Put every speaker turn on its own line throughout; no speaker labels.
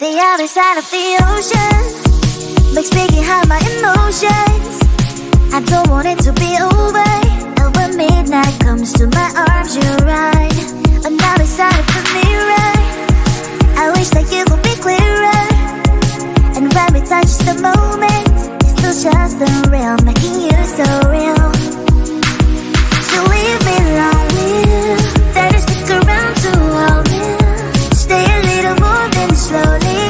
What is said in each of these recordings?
The other side of the ocean makes me hide my emotions. I don't want it to be over. And when midnight comes to my arms, you're right. Another side of the mirror, I wish that you could be clearer. And when we touch the moment, it feels just unreal, making you so real. So leave me lonely, that is stick around to hold me. Stay a little more than slowly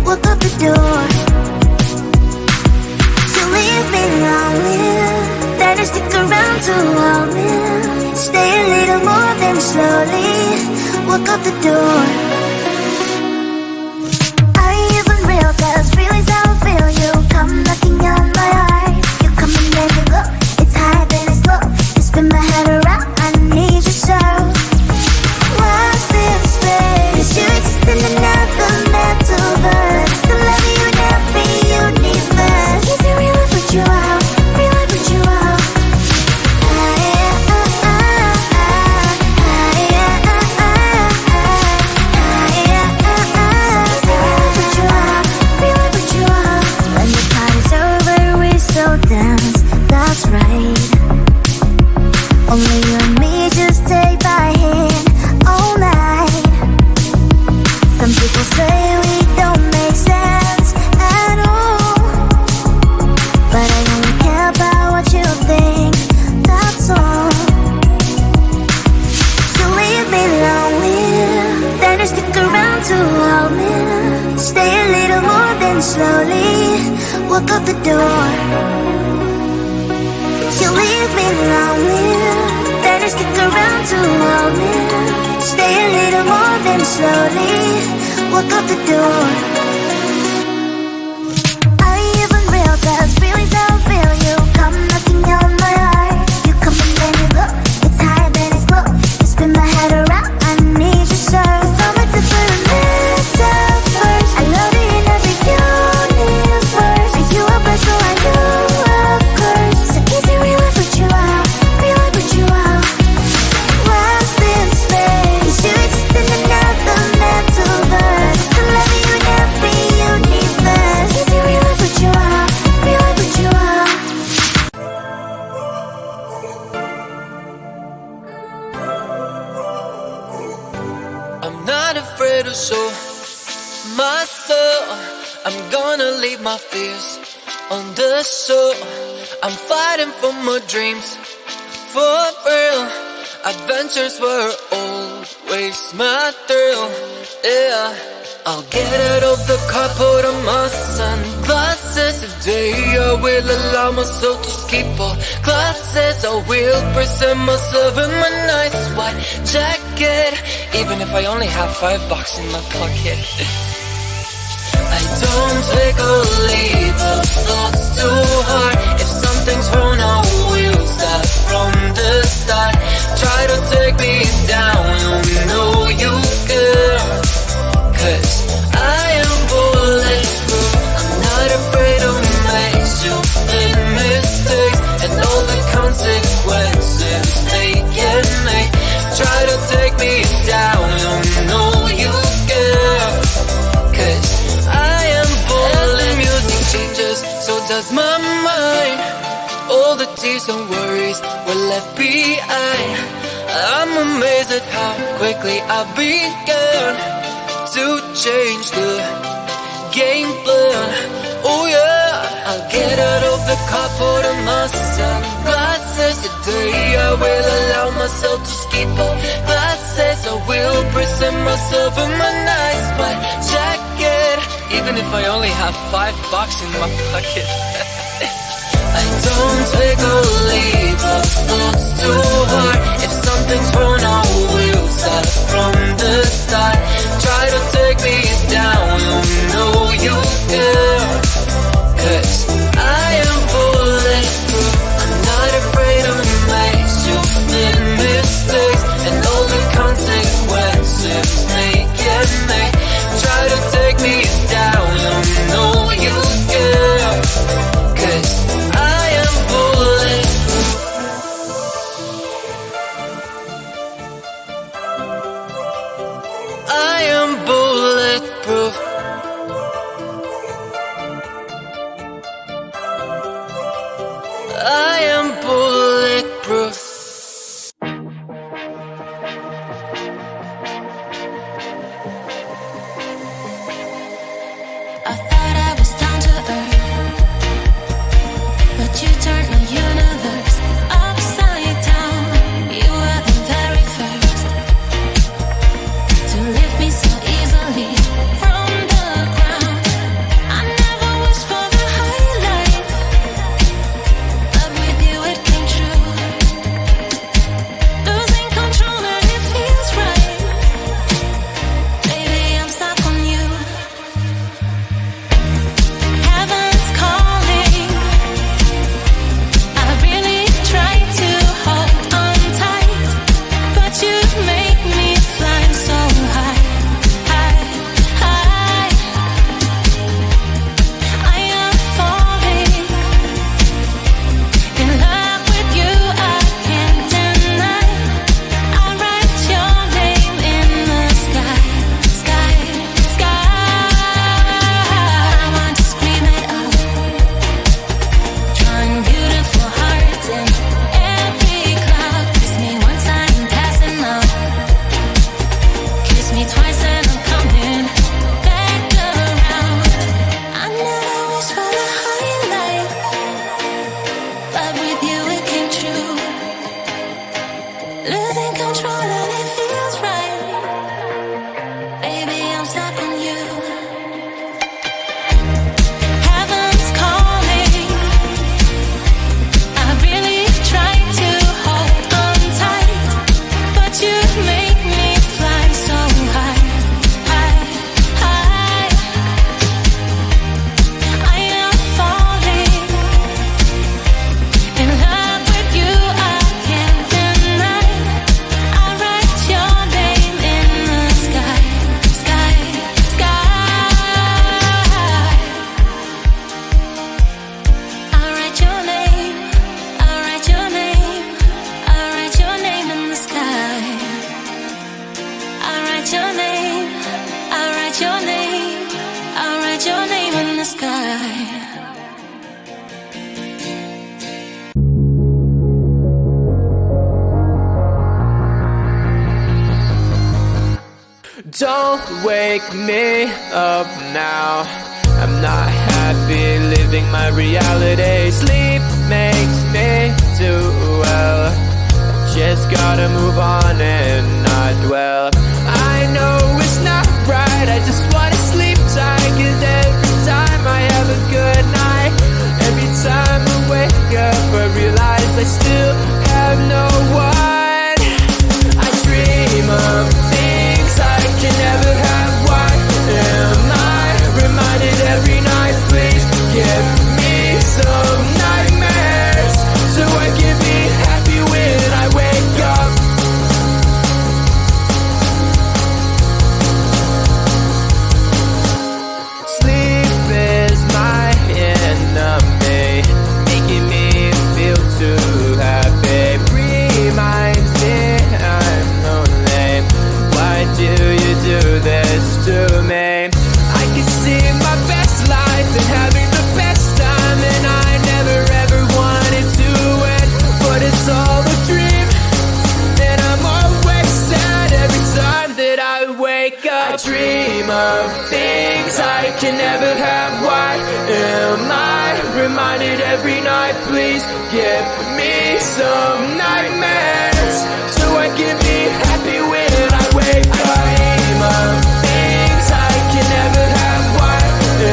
walk up the door. So leave me lonely, that is stick around to hold me. Stay a little more than slowly walk up the door. Are you even real? 'Cause feelings how I feel. You come knocking on my heart. You come and then you go. It's high then it's low. You spin my head around. I need you so. Lost in space. You exist in another metaverse. To love you in every universe. Is it real? I put you out. Real? I put you out. That's right. Only you and me just stay by hand all night. Some people say we don't make sense at all, but I only care about what you think, that's all. So leave me lonely, then you stick around to hold me. Stay a little more than slowly walk out the door. You leave me lonely, then you stick around to hold me. Stay a little more than slowly walk out the door. Are you even real? 'Cause feelings how I feel. You come knocking on my heart. You come and then you go. It's high then it's low. You spin my head around. I need you so. So much to put a metaverse. I love you in every universe. Are you a bird so I know?
Show myself, I'm gonna leave my fears on the show. I'm fighting for my dreams, for real. Adventures were always my thrill, yeah. I'll get out of the car, put on my sunglasses. Today I will allow myself to skip all classes. I will present myself in my nice white jacket, even if I only have $5 in my pocket. I don't take or leave the thoughts too hard. If something's wrong, I will start from the start. Try to take me down, you know you can. 'Cause I am bulletproof. I'm not afraid to make stupid mistakes and all the consequences they can make. Try to take me down, you know you can. 'Cause I am bulletproof. As the music changes, so does my mind. All the tears and worries were left behind. I'm amazed at how quickly I began to change the game plan. Oh yeah, I'll get out of the car, put on my sunglasses. Today I will allow myself to skip all classes. I will present myself in my nice white jacket, even if I only have $5 in my pocket. I don't take or leave the thoughts too hard. If something's wrong, I will start from the start. Try to take me down, you know you can. 'Cause I am bulletproof. I'm not afraid to make stupid mistakes and all the consequences they can make. Try to take me down, you know you can. 'Cause I am bulletproof. I am bulletproof. Don't wake me up now. I'm not happy living my reality. Sleep makes me do well. I just gotta move on and not dwell. I know it's not right, I just wanna sleep tight. 'Cause every time I have a good night, every time I wake up I realize I still have no one. I dream of things I can never have. Why am I reminded every night? Please give me some nightmares so I can be happy when I wake up. Sleep is my enemy, making me feel too happy. Reminds me I'm lonely. Why do you do this to me? I can see my best life and having the best time, and I never ever wanted to end, but it's all a dream, and I'm always sad every time that I wake up. I dream of things I can never have. Why am I reminded every night? Please give me some nightmares so I can be happy when I wake up. I dream of things I can never have. Why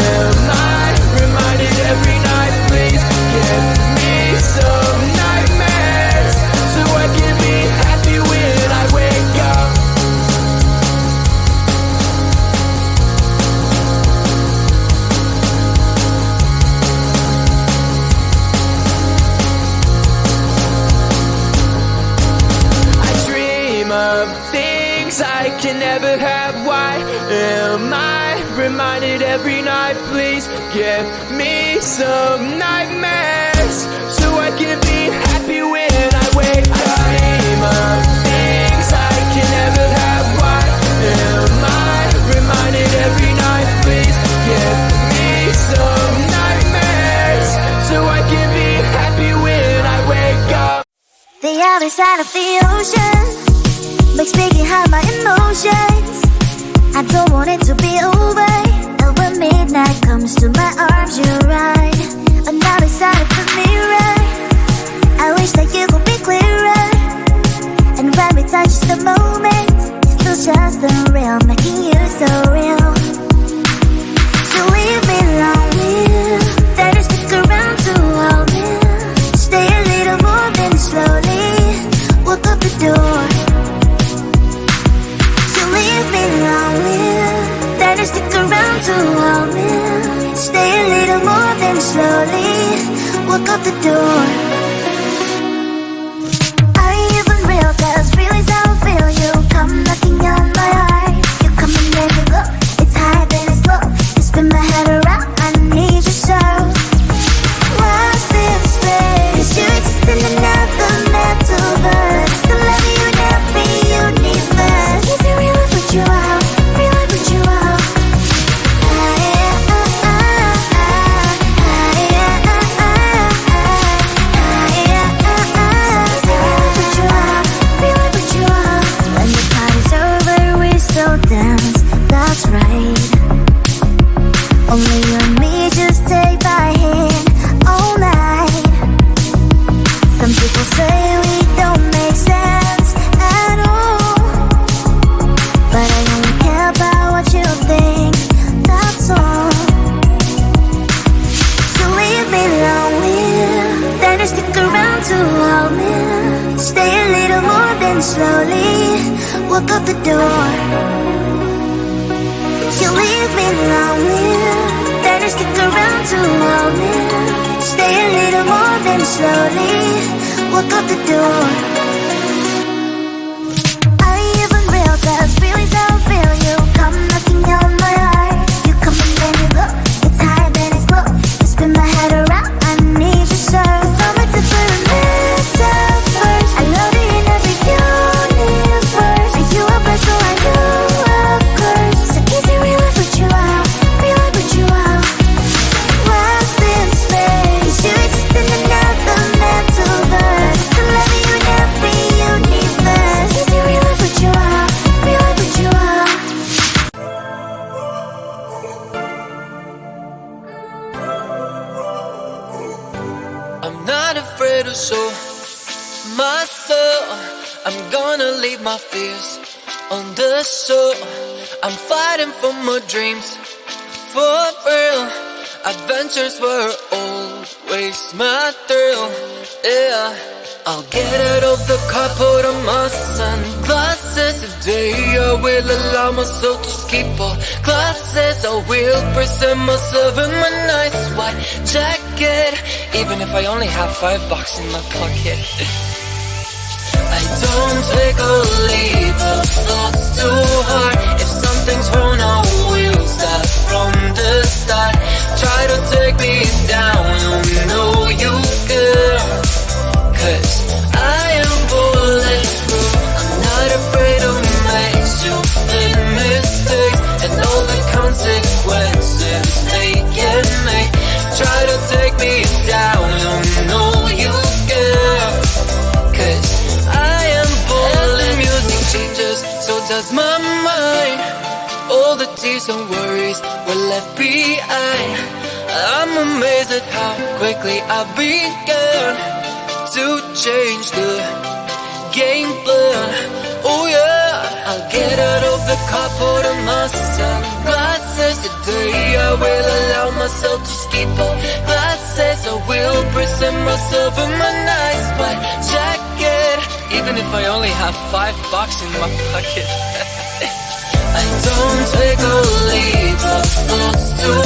am I reminded every night? Please give me some nightmares so I can be happy when I wake up. I dream of things I can never have. Why am I reminded every night? Please give me some nightmares so I can be happy when I wake up. I dream of things I can never have. Why am I reminded every night? Please give me some nightmares so I can be happy when I wake up.
The other side of the ocean makes me hide my emotions. I don't want it to be over. And when midnight comes to my arms, you're right. Another side of the mirror, I wish that you could be clearer. And when we touch the moment, it feels just unreal, making you so real. So leave me lonely, then you stick around to hold me. Stay a little more than slowly walk up the door. So leave me lonely, then you stick around to hold me. Stay a little more than slowly walk up the door. Are you even real? 'Cause feelings I feel. You come knocking on my heart. You come and make me go. It's high then it's low. You spin my head around. I need you so. What's this space? 'Cause you exist in another metaverse. To love you in every universe. Is it real? I put you out. Real? I put you out. When the party's over, we still dance. That's right. Only you and me just take my hand all night. Some people say we don't make sense at all, but I only care about what you think, that's all. So leave me lonely, then you stick around to hold me. Stay a little more than slowly walk up the door. You leave me lonely, then you stick around to hold me. Stay a little more than slowly walk up the door. Are you even real? 'Cause feelings I feel. You come knocking on my heart. You come and then you go. It's high then it's low. You spin my head around. I need you so. So much to put a metaverse. I love you in every universe. Are you up so I know of course. So is it real? I put you out. Real? I put you out. Lost in space. You exist in another metaverse. To love you in every universe. Is it real? I put you out. Real? I put
not afraid to show myself. I'm gonna leave my fears on the show. I'm fighting for my dreams, for real. Adventures were always my thrill, yeah. I'll get out of the car, put on my sunglasses. Today I will allow myself to skip all classes. I will present myself in my nice white jacket, even if I only have $5 in my pocket. I don't take or leave the thoughts too hard. If something's wrong, I will start from the start. Try to take me down, you know you can. 'Cause I am bulletproof. I'm not afraid to make stupid mistakes and all the consequences they can make. Try to take me down, you know you can. 'Cause I am bulletproof. As the music changes, so does my mind. All the tears and worries were left behind. I'm amazed at how quickly I began to change the game plan. Oh yeah, I'll get out of the car, put on my sunglasses. Today I will allow myself to skip all classes. I will present myself in my nice white jacket, even if I only have $5 in my pocket. I don't take or leave the thoughts too